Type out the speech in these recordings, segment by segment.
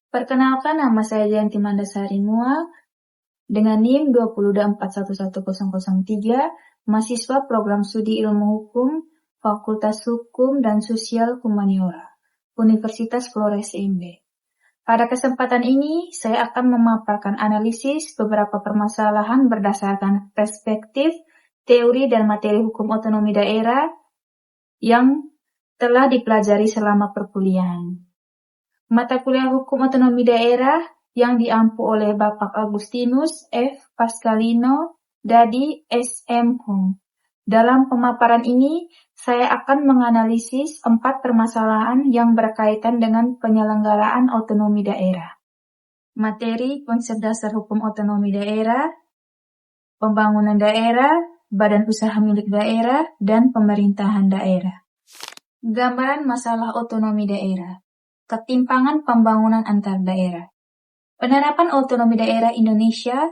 Perkenalkan, nama saya Yanti Mandasari Mua dengan NIM 2024111003, mahasiswa program studi ilmu hukum, Fakultas Hukum dan Sosial Humaniora, Universitas Flores IMB. Pada kesempatan ini, saya akan memaparkan analisis beberapa permasalahan berdasarkan perspektif, teori, dan materi hukum otonomi daerah yang telah dipelajari selama perkuliahan. Mata kuliah hukum otonomi daerah yang diampu oleh Bapak Agustinus F. Pascalino, Dadi SM Hum. Dalam pemaparan ini, saya akan menganalisis 4 permasalahan yang berkaitan dengan penyelenggaraan otonomi daerah. Materi konsep dasar hukum otonomi daerah, pembangunan daerah, badan usaha milik daerah, dan pemerintahan daerah. Gambaran masalah otonomi daerah. Ketimpangan pembangunan antar daerah. Penerapan otonomi daerah Indonesia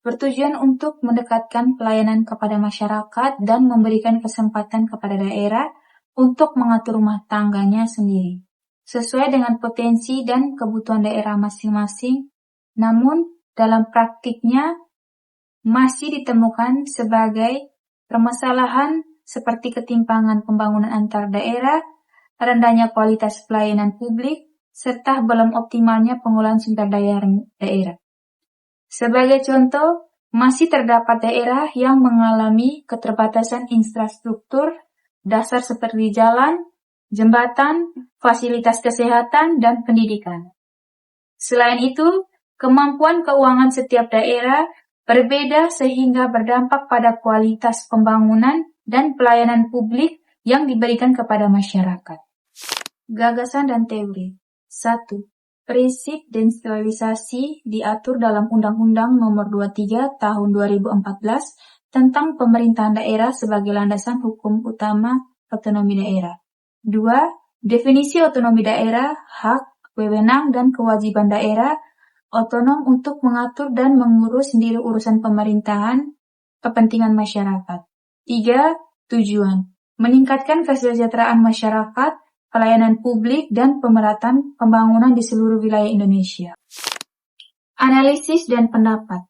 bertujuan untuk mendekatkan pelayanan kepada masyarakat dan memberikan kesempatan kepada daerah untuk mengatur rumah tangganya sendiri, sesuai dengan potensi dan kebutuhan daerah masing-masing. Namun, dalam praktiknya masih ditemukan sebagai permasalahan seperti ketimpangan pembangunan antar daerah, rendahnya kualitas pelayanan publik, serta belum optimalnya pengolahan sumber daya daerah. Sebagai contoh, masih terdapat daerah yang mengalami keterbatasan infrastruktur dasar seperti jalan, jembatan, fasilitas kesehatan, dan pendidikan. Selain itu, kemampuan keuangan setiap daerah berbeda sehingga berdampak pada kualitas pembangunan dan pelayanan publik yang diberikan kepada masyarakat. Gagasan dan teori. 1. Prinsip desentralisasi diatur dalam Undang-Undang Nomor 23 Tahun 2014 tentang pemerintahan daerah sebagai landasan hukum utama otonomi daerah. 2. Definisi otonomi daerah, hak, wewenang, dan kewajiban daerah otonom untuk mengatur dan mengurus sendiri urusan pemerintahan, kepentingan masyarakat. 3. Tujuan. Meningkatkan kesejahteraan masyarakat, pelayanan publik, dan pemerataan pembangunan di seluruh wilayah Indonesia. Analisis dan pendapat.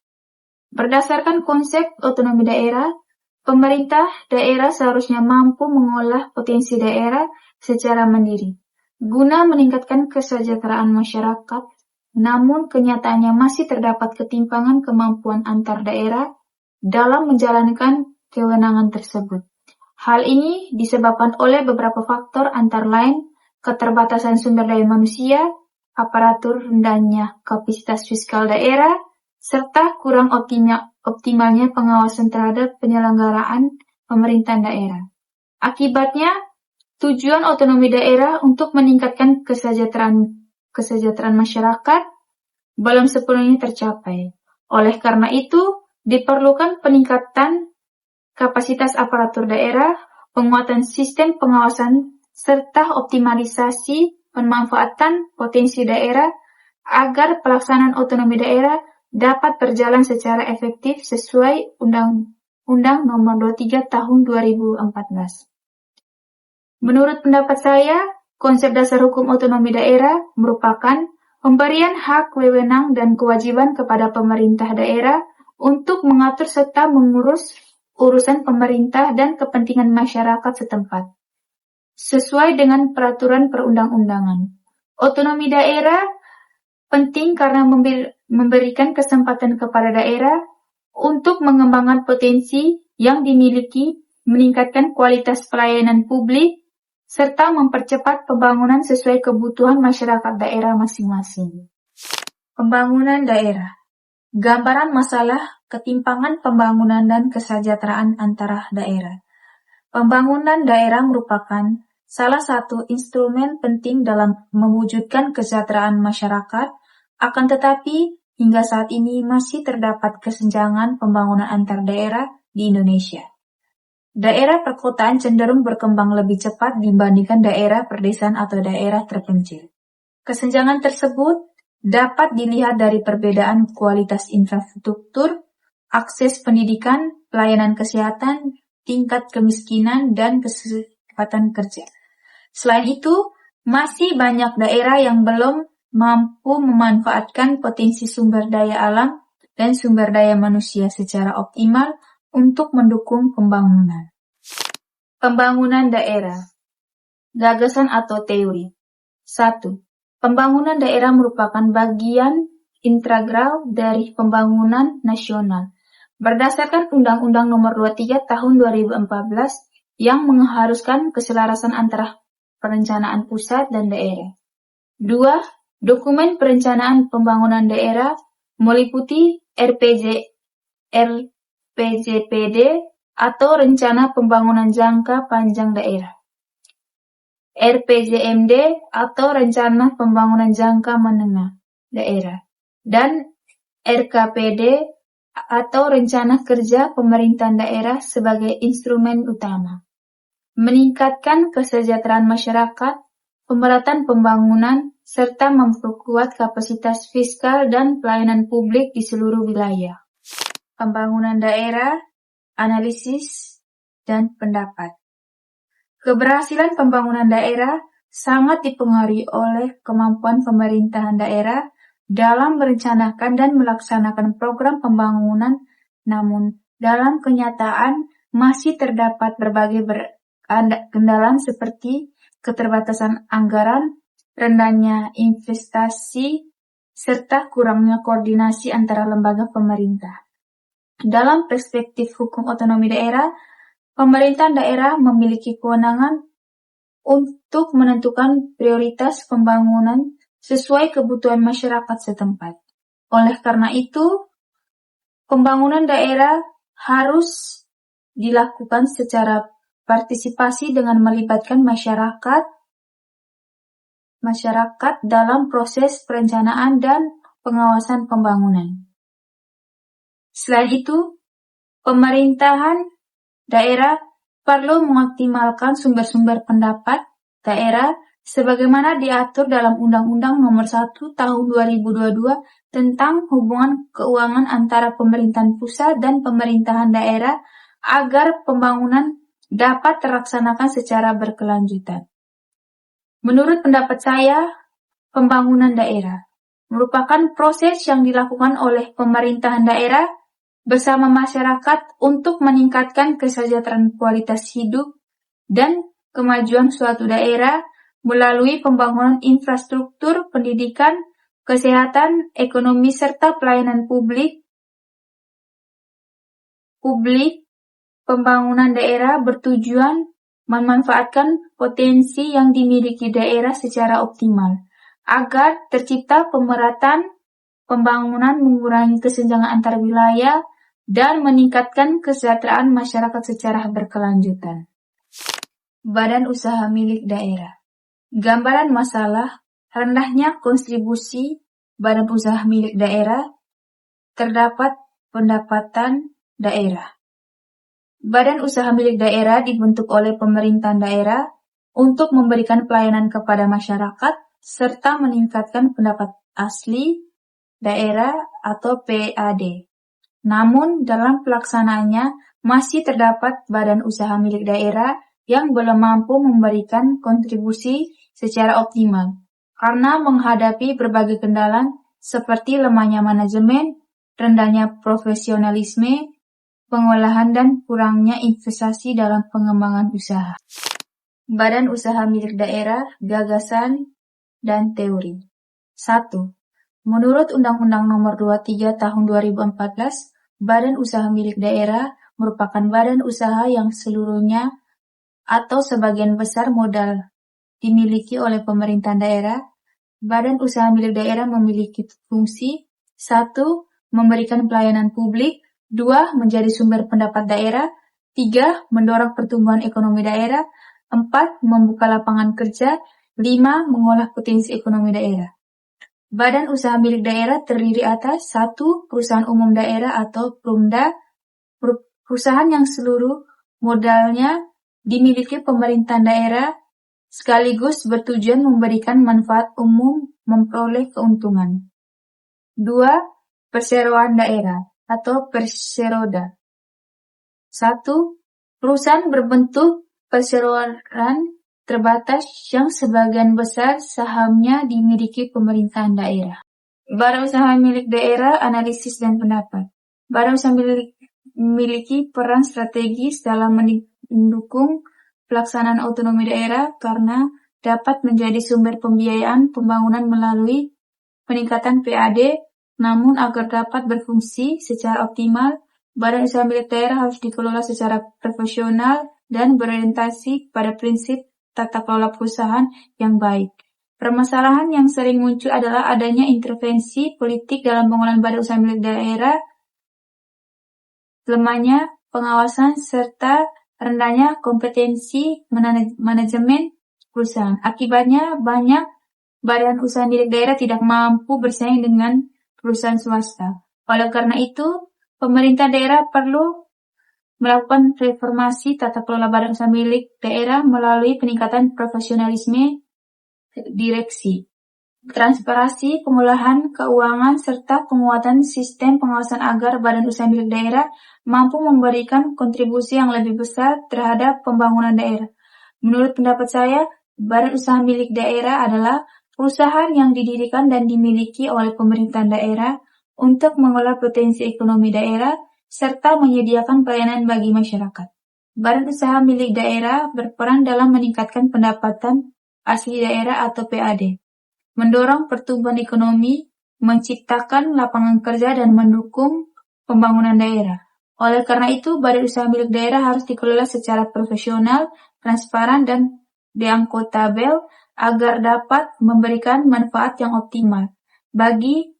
Berdasarkan konsep otonomi daerah, pemerintah daerah seharusnya mampu mengolah potensi daerah secara mandiri, guna meningkatkan kesejahteraan masyarakat, namun kenyataannya masih terdapat ketimpangan kemampuan antar daerah dalam menjalankan kewenangan tersebut. Hal ini disebabkan oleh beberapa faktor antara lain keterbatasan sumber daya manusia, aparatur rendahnya kapasitas fiskal daerah, serta kurang optimalnya pengawasan terhadap penyelenggaraan pemerintahan daerah. Akibatnya, tujuan otonomi daerah untuk meningkatkan kesejahteraan masyarakat belum sepenuhnya tercapai. Oleh karena itu, diperlukan peningkatan kapasitas aparatur daerah, penguatan sistem pengawasan, serta optimalisasi pemanfaatan potensi daerah agar pelaksanaan otonomi daerah dapat berjalan secara efektif sesuai Undang-Undang Nomor 23 Tahun 2014. Menurut pendapat saya, konsep dasar hukum otonomi daerah merupakan pemberian hak, wewenang, dan kewajiban kepada pemerintah daerah untuk mengatur serta mengurus urusan pemerintah dan kepentingan masyarakat setempat, sesuai dengan peraturan perundang-undangan. Otonomi daerah penting karena memberikan kesempatan kepada daerah untuk mengembangkan potensi yang dimiliki, meningkatkan kualitas pelayanan publik, serta mempercepat pembangunan sesuai kebutuhan masyarakat daerah masing-masing. Pembangunan daerah. Gambaran masalah ketimpangan pembangunan dan kesejahteraan antara daerah. Pembangunan daerah merupakan salah satu instrumen penting dalam mewujudkan kesejahteraan masyarakat, akan tetapi hingga saat ini masih terdapat kesenjangan pembangunan antar daerah di Indonesia. Daerah perkotaan cenderung berkembang lebih cepat dibandingkan daerah perdesaan atau daerah terpencil. Kesenjangan tersebut dapat dilihat dari perbedaan kualitas infrastruktur, akses pendidikan, pelayanan kesehatan, tingkat kemiskinan, dan kesempatan kerja. Selain itu, masih banyak daerah yang belum mampu memanfaatkan potensi sumber daya alam dan sumber daya manusia secara optimal untuk mendukung pembangunan. Pembangunan daerah. Gagasan atau teori. 1. Pembangunan daerah merupakan bagian integral dari pembangunan nasional. Berdasarkan Undang-Undang Nomor 23 Tahun 2014 yang mengharuskan keselarasan antara perencanaan pusat dan daerah. 2. Dokumen perencanaan pembangunan daerah meliputi RPJPD atau Rencana Pembangunan Jangka Panjang Daerah, RPJMD atau Rencana Pembangunan Jangka Menengah Daerah, dan RKPD atau Rencana Kerja Pemerintahan Daerah sebagai instrumen utama. Meningkatkan kesejahteraan masyarakat, pemerataan pembangunan, serta memperkuat kapasitas fiskal dan pelayanan publik di seluruh wilayah. Pembangunan daerah, analisis, dan pendapat. Keberhasilan pembangunan daerah sangat dipengaruhi oleh kemampuan pemerintahan daerah dalam merencanakan dan melaksanakan program pembangunan, namun dalam kenyataan masih terdapat berbagai kendala seperti keterbatasan anggaran, rendahnya investasi, serta kurangnya koordinasi antara lembaga pemerintah. Dalam perspektif hukum otonomi daerah, pemerintahan daerah memiliki kewenangan untuk menentukan prioritas pembangunan sesuai kebutuhan masyarakat setempat. Oleh karena itu, pembangunan daerah harus dilakukan secara partisipasi dengan melibatkan masyarakat dalam proses perencanaan dan pengawasan pembangunan. Selain itu, pemerintahan daerah perlu mengoptimalkan sumber-sumber pendapat daerah sebagaimana diatur dalam Undang-Undang Nomor 1 Tahun 2022 tentang hubungan keuangan antara pemerintahan pusat dan pemerintahan daerah agar pembangunan dapat terlaksanakan secara berkelanjutan. Menurut pendapat saya, pembangunan daerah merupakan proses yang dilakukan oleh pemerintahan daerah bersama masyarakat untuk meningkatkan kesejahteraan kualitas hidup dan kemajuan suatu daerah melalui pembangunan infrastruktur, pendidikan, kesehatan, ekonomi, serta pelayanan publik. Pembangunan daerah bertujuan memanfaatkan potensi yang dimiliki daerah secara optimal, agar tercipta pemerataan pembangunan, mengurangi kesenjangan antar wilayah, dan meningkatkan kesejahteraan masyarakat secara berkelanjutan. Badan usaha milik daerah. Gambaran masalah rendahnya kontribusi badan usaha milik daerah terdapat pendapatan daerah. Badan usaha milik daerah dibentuk oleh pemerintahan daerah untuk memberikan pelayanan kepada masyarakat serta meningkatkan pendapat asli daerah atau PAD. Namun dalam pelaksanaannya masih terdapat badan usaha milik daerah yang belum mampu memberikan kontribusi secara optimal karena menghadapi berbagai kendala seperti lemahnya manajemen, rendahnya profesionalisme, pengolahan, dan kurangnya investasi dalam pengembangan usaha. Badan usaha milik daerah, gagasan, dan teori. 1. Menurut Undang-Undang Nomor 23 Tahun 2014, badan usaha milik daerah merupakan badan usaha yang seluruhnya atau sebagian besar modal dimiliki oleh pemerintahan daerah. Badan usaha milik daerah memiliki fungsi 1. Memberikan pelayanan publik, 2. Menjadi sumber pendapat daerah, 3. Mendorong pertumbuhan ekonomi daerah, 4. Membuka lapangan kerja, 5. Mengolah potensi ekonomi daerah. Badan usaha milik daerah terdiri atas 1. Perusahaan umum daerah atau PUMDA, perusahaan yang seluruh modalnya dimiliki pemerintahan daerah sekaligus bertujuan memberikan manfaat umum memperoleh keuntungan. 2. Perseroan daerah atau Perseroda. 1. Perusahaan berbentuk perseroan terbatas yang sebagian besar sahamnya dimiliki pemerintahan daerah. Badan usaha milik daerah, analisis dan pendapat. Badan usaha memiliki peran strategis dalam mendukung pelaksanaan otonomi daerah karena dapat menjadi sumber pembiayaan pembangunan melalui peningkatan PAD, namun agar dapat berfungsi secara optimal, badan usaha milik daerah harus dikelola secara profesional dan berorientasi pada prinsip tata kelola perusahaan yang baik. Permasalahan yang sering muncul adalah adanya intervensi politik dalam pengelolaan badan usaha milik daerah, lemahnya pengawasan, serta rendahnya kompetensi manajemen perusahaan. Akibatnya, banyak badan usaha milik daerah tidak mampu bersaing dengan perusahaan swasta. Oleh karena itu, pemerintah daerah perlu melakukan reformasi tata kelola badan usaha milik daerah melalui peningkatan profesionalisme direksi, transparansi pengolahan keuangan, serta penguatan sistem pengawasan agar badan usaha milik daerah mampu memberikan kontribusi yang lebih besar terhadap pembangunan daerah. Menurut pendapat saya, badan usaha milik daerah adalah perusahaan yang didirikan dan dimiliki oleh pemerintahan daerah untuk mengelola potensi ekonomi daerah serta menyediakan pelayanan bagi masyarakat. Badan usaha milik daerah berperan dalam meningkatkan pendapatan asli daerah atau PAD, mendorong pertumbuhan ekonomi, menciptakan lapangan kerja, dan mendukung pembangunan daerah. Oleh karena itu, badan usaha milik daerah harus dikelola secara profesional, transparan, dan akuntabel agar dapat memberikan manfaat yang optimal bagi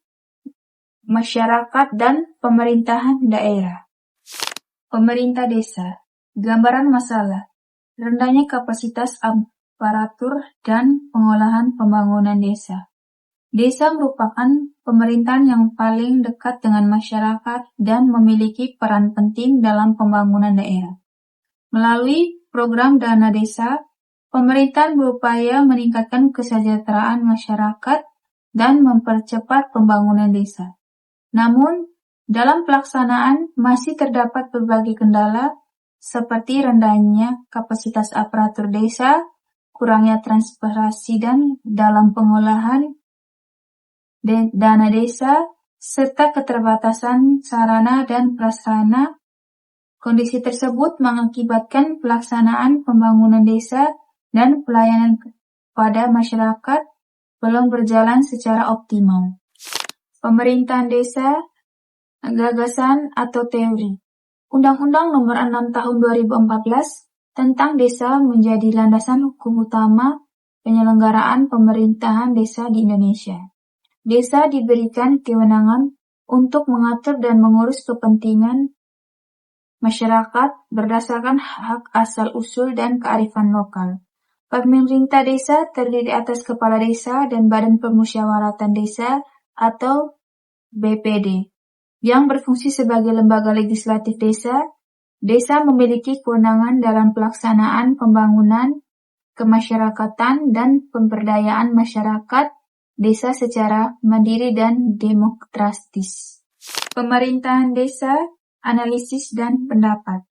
masyarakat dan pemerintahan daerah. Pemerintah desa. Gambaran masalah. Rendahnya kapasitas aparatur dan pengolahan pembangunan desa. Desa merupakan pemerintahan yang paling dekat dengan masyarakat dan memiliki peran penting dalam pembangunan daerah. Melalui program dana desa, pemerintah berupaya meningkatkan kesejahteraan masyarakat dan mempercepat pembangunan desa. Namun, dalam pelaksanaan masih terdapat berbagai kendala seperti rendahnya kapasitas aparatur desa, kurangnya transparansi dan dalam pengolahan dana desa, serta keterbatasan sarana dan prasarana. Kondisi tersebut mengakibatkan pelaksanaan pembangunan desa dan pelayanan kepada masyarakat belum berjalan secara optimal. Pemerintahan desa, gagasan atau teori. Undang-Undang Nomor 6 Tahun 2014 tentang desa menjadi landasan hukum utama penyelenggaraan pemerintahan desa di Indonesia. Desa diberikan kewenangan untuk mengatur dan mengurus kepentingan masyarakat berdasarkan hak asal-usul dan kearifan lokal. Pemerintah desa terdiri atas kepala desa dan badan permusyawaratan desa atau BPD, yang berfungsi sebagai lembaga legislatif desa. Desa memiliki kewenangan dalam pelaksanaan pembangunan, kemasyarakatan, dan pemberdayaan masyarakat desa secara mandiri dan demokratis. Pemerintahan desa, analisis dan pendapat.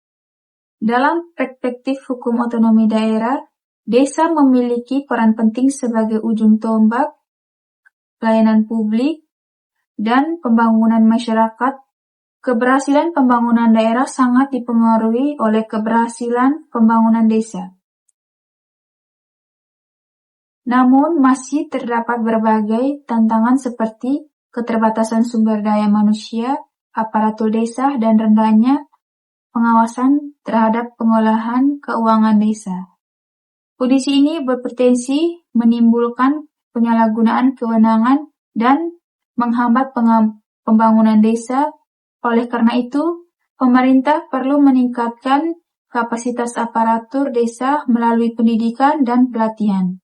Dalam perspektif hukum otonomi daerah, desa memiliki peran penting sebagai ujung tombak pelayanan publik dan pembangunan masyarakat. Keberhasilan pembangunan daerah sangat dipengaruhi oleh keberhasilan pembangunan desa. Namun, masih terdapat berbagai tantangan seperti keterbatasan sumber daya manusia, aparatur desa, dan rendahnya pengawasan terhadap pengolahan keuangan desa. Kondisi ini berpotensi menimbulkan penyalahgunaan kewenangan dan menghambat pembangunan desa. Oleh karena itu, pemerintah perlu meningkatkan kapasitas aparatur desa melalui pendidikan dan pelatihan.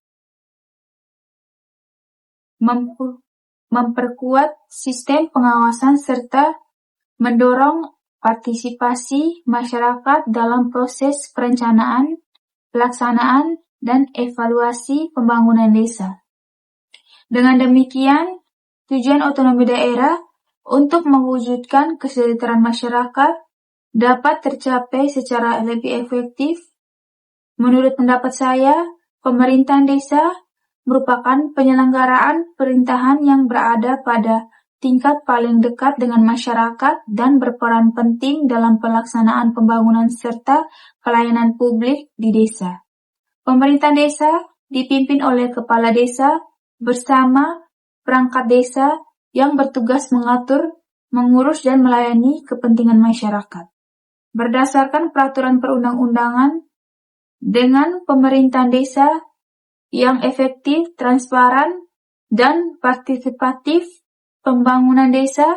Memperkuat sistem pengawasan serta mendorong partisipasi masyarakat dalam proses perencanaan, pelaksanaan, dan evaluasi pembangunan desa. Dengan demikian, tujuan otonomi daerah untuk mewujudkan kesejahteraan masyarakat dapat tercapai secara lebih efektif. Menurut pendapat saya, Pemerintahan desa merupakan penyelenggaraan pemerintahan yang berada pada tingkat paling dekat dengan masyarakat dan berperan penting dalam pelaksanaan pembangunan serta pelayanan publik di desa. Pemerintahan desa dipimpin oleh kepala desa bersama perangkat desa yang bertugas mengatur, mengurus, dan melayani kepentingan masyarakat. Berdasarkan peraturan perundang-undangan, dengan pemerintahan desa yang efektif, transparan, dan partisipatif, pembangunan desa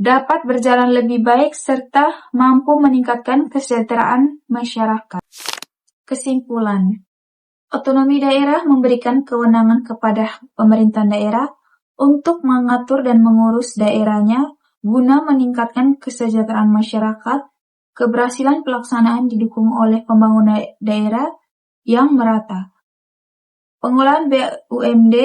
dapat berjalan lebih baik serta mampu meningkatkan kesejahteraan masyarakat. Kesimpulan, otonomi daerah memberikan kewenangan kepada pemerintahan daerah untuk mengatur dan mengurus daerahnya guna meningkatkan kesejahteraan masyarakat. Keberhasilan pelaksanaan didukung oleh pembangunan daerah yang merata, pengelolaan BUMD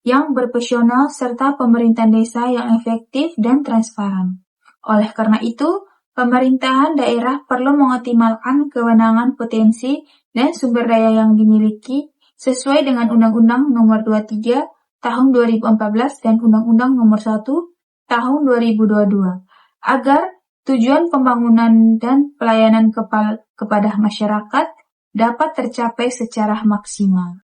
yang berprofesional, serta pemerintahan desa yang efektif dan transparan. Oleh karena itu, pemerintahan daerah perlu mengoptimalkan kewenangan, potensi, dan sumber daya yang dimiliki sesuai dengan Undang-Undang Nomor 23 Tahun 2014 dan Undang-Undang Nomor 1 Tahun 2022, agar tujuan pembangunan dan pelayanan kepada masyarakat dapat tercapai secara maksimal.